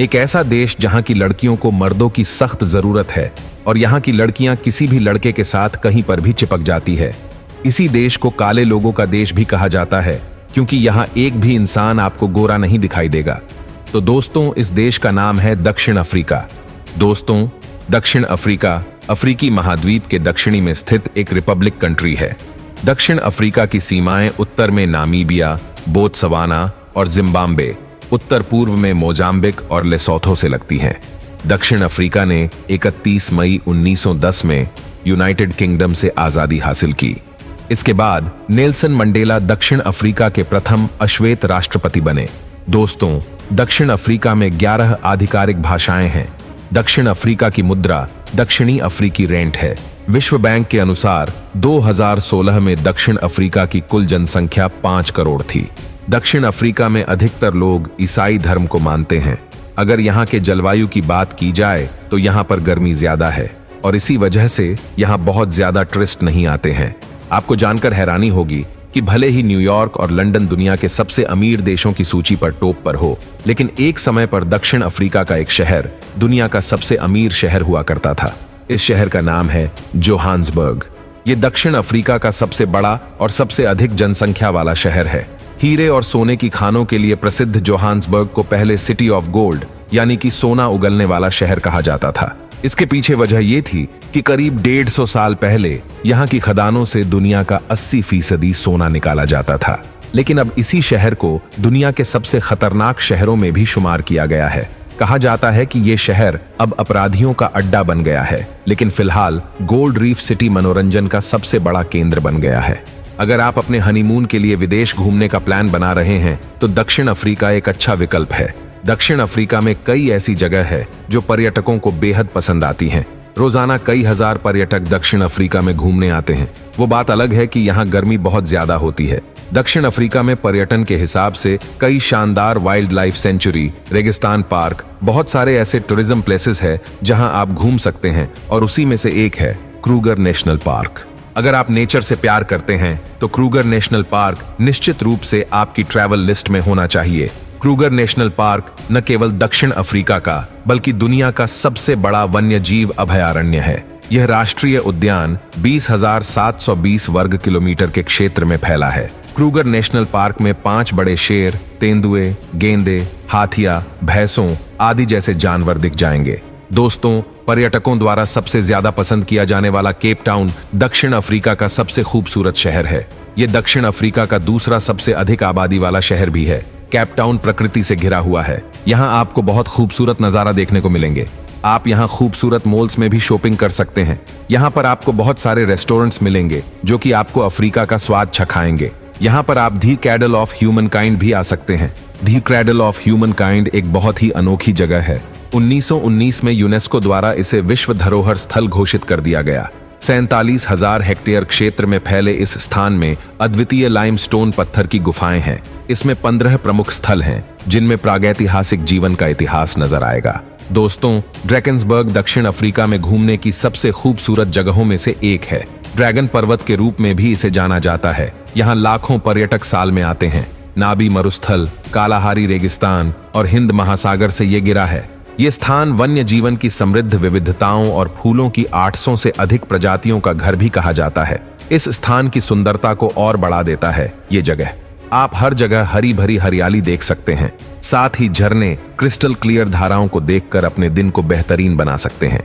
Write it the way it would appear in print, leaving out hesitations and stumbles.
एक ऐसा देश जहां की लड़कियों को मर्दों की सख्त जरूरत है और यहां की लड़कियां किसी भी लड़के के साथ कहीं पर भी चिपक जाती है। इसी देश को काले लोगों का देश भी कहा जाता है, क्योंकि यहां एक भी इंसान आपको गोरा नहीं दिखाई देगा। तो दोस्तों, इस देश का नाम है दक्षिण अफ्रीका। दोस्तों, दक्षिण अफ्रीका अफ्रीकी महाद्वीप के दक्षिणी में स्थित एक रिपब्लिक कंट्री है। दक्षिण अफ्रीका की सीमाएं उत्तर में नामीबिया, बोत्सवाना और जिम्बाब्वे, उत्तर पूर्व में मोजाम्बिक और लेसोथो से लगती हैं। दक्षिण अफ्रीका ने 31 मई 1910 में यूनाइटेड किंगडम से आजादी हासिल की। इसके बाद नेल्सन मंडेला दक्षिण अफ्रीका के प्रथम अश्वेत राष्ट्रपति बने। दोस्तों, दक्षिण अफ्रीका में 11 आधिकारिक भाषाएं हैं। दक्षिण अफ्रीका की मुद्रा दक्षिणी अफ्रीकी रेंट है। विश्व बैंक के अनुसार 2016 में दक्षिण अफ्रीका की कुल जनसंख्या 5 करोड़ थी। दक्षिण अफ्रीका में अधिकतर लोग ईसाई धर्म को मानते हैं। अगर यहाँ के जलवायु की बात की जाए तो यहाँ पर गर्मी ज्यादा है और इसी वजह से यहाँ बहुत ज्यादा टूरिस्ट नहीं आते हैं। आपको जानकर हैरानी होगी कि भले ही न्यूयॉर्क और लंदन दुनिया के सबसे अमीर देशों की सूची पर टॉप पर हो, लेकिन एक समय पर दक्षिण अफ्रीका का एक शहर दुनिया का सबसे अमीर शहर हुआ करता था। इस शहर का नाम है जोहान्सबर्ग। ये दक्षिण अफ्रीका का सबसे बड़ा और सबसे अधिक जनसंख्या वाला शहर है। हीरे और सोने की खानों के लिए प्रसिद्ध जोहान्सबर्ग को पहले सिटी ऑफ गोल्ड यानी कि सोना उगलने वाला शहर कहा जाता था। इसके पीछे वजह यह थी कि करीब 150 साल पहले यहाँ की खदानों से दुनिया का 80% सोना निकाला जाता था। लेकिन अब इसी शहर को दुनिया के सबसे खतरनाक शहरों में भी शुमार किया गया है। कहा जाता है कि ये शहर अब अपराधियों का अड्डा बन गया है, लेकिन फिलहाल गोल्ड रीफ सिटी मनोरंजन का सबसे बड़ा केंद्र बन गया है। अगर आप अपने हनीमून के लिए विदेश घूमने का प्लान बना रहे हैं तो दक्षिण अफ्रीका एक अच्छा विकल्प है। दक्षिण अफ्रीका में कई ऐसी जगह है जो पर्यटकों को बेहद पसंद आती हैं। रोजाना कई हजार पर्यटक दक्षिण अफ्रीका में घूमने आते हैं। वो बात अलग है कि यहाँ गर्मी बहुत ज्यादा होती है। दक्षिण अफ्रीका में पर्यटन के हिसाब से कई शानदार वाइल्ड लाइफ सेंचुरी, रेगिस्तान पार्क, बहुत सारे ऐसे टूरिज्म प्लेसेस है जहां आप घूम सकते हैं और उसी में से एक है क्रूगर नेशनल पार्क। अगर आप नेचर से प्यार करते हैं तो क्रूगर नेशनल पार्क निश्चित रूप से आपकी ट्रैवल लिस्ट में होना चाहिए। क्रूगर नेशनल पार्क न केवल दक्षिण अफ्रीका का बल्कि दुनिया का सबसे बड़ा वन्य जीव अभयारण्य है। यह राष्ट्रीय उद्यान 20,720 वर्ग किलोमीटर के क्षेत्र में फैला है। क्रूगर नेशनल पार्क में 5 बड़े शेर, तेंदुए, गेंडे, हाथिया, भैंसों आदि जैसे जानवर दिख जाएंगे। दोस्तों, पर्यटकों द्वारा सबसे ज्यादा पसंद किया जाने वाला केप टाउन दक्षिण अफ्रीका का सबसे खूबसूरत शहर है। यह दक्षिण अफ्रीका का दूसरा सबसे अधिक आबादी वाला शहर भी है। केप टाउन प्रकृति से घिरा हुआ है। यहाँ आपको बहुत खूबसूरत नजारा देखने को मिलेंगे। आप यहाँ खूबसूरत मॉल्स में भी शॉपिंग कर सकते हैं। यहाँ पर आपको बहुत सारे रेस्टोरेंट्स मिलेंगे जो कि आपको अफ्रीका का स्वाद चखाएंगे। यहाँ पर आप दी क्रैडल ऑफ ह्यूमन काइंड भी आ सकते हैं। दी क्रैडल ऑफ ह्यूमन काइंड एक बहुत ही अनोखी जगह है। 1919 में यूनेस्को द्वारा इसे विश्व धरोहर स्थल घोषित कर दिया गया। 47,000 हेक्टेयर क्षेत्र में फैले इस स्थान में अद्वितीय लाइमस्टोन पत्थर की गुफाएं हैं। इसमें 15 प्रमुख स्थल हैं जिनमें प्रागैतिहासिक जीवन का इतिहास नजर आएगा। दोस्तों, ड्रैकन्सबर्ग दक्षिण अफ्रीका में घूमने की सबसे खूबसूरत जगहों में से एक है। ड्रैगन पर्वत के रूप में भी इसे जाना जाता है। यहाँ लाखों पर्यटक साल में आते हैं। नाबी मरुस्थल, कालाहारी रेगिस्तान और हिंद महासागर से ये गिरा है। ये स्थान वन्य जीवन की समृद्ध विविधताओं और फूलों की 800 से अधिक प्रजातियों का घर भी कहा जाता है। इस स्थान की सुंदरता को और बढ़ा देता है ये जगह। आप हर जगह हरी भरी हरियाली देख सकते हैं। साथ ही झरने, क्रिस्टल क्लियर धाराओं को देखकर अपने दिन को बेहतरीन बना सकते हैं।